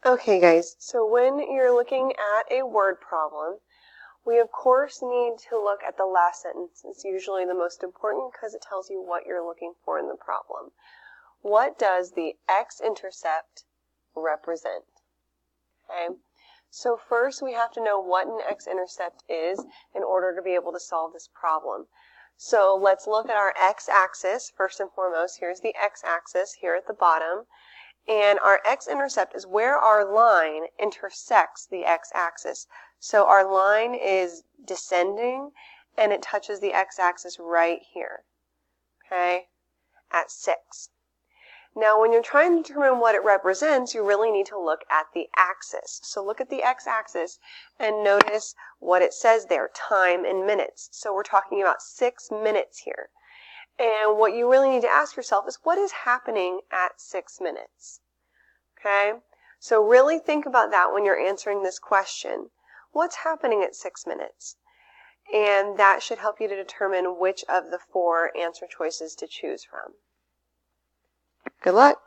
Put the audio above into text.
Okay guys, so when you're looking at a word problem, we of course need to look at the last sentence. It's usually the most important because it tells you what you're looking for in the problem. What does the X-intercept represent? Okay, so first we have to know what an X-intercept is in order to be able to solve this problem. So let's look at our x-axis. First and foremost, here's the x-axis here at the bottom. And our x-intercept is where our line intersects the x-axis. So our line is descending and it touches the x-axis right here, okay, at 6. Now when you're trying to determine what it represents, you really need to look at the axis. So look at the x-axis and notice what it says there, time in minutes. So we're talking about 6 minutes here. And what you really need to ask yourself is, what is happening at 6 minutes? Okay, so really think about that when you're answering this question. What's happening at 6 minutes? And that should help you to determine which of the 4 answer choices to choose from. Good luck!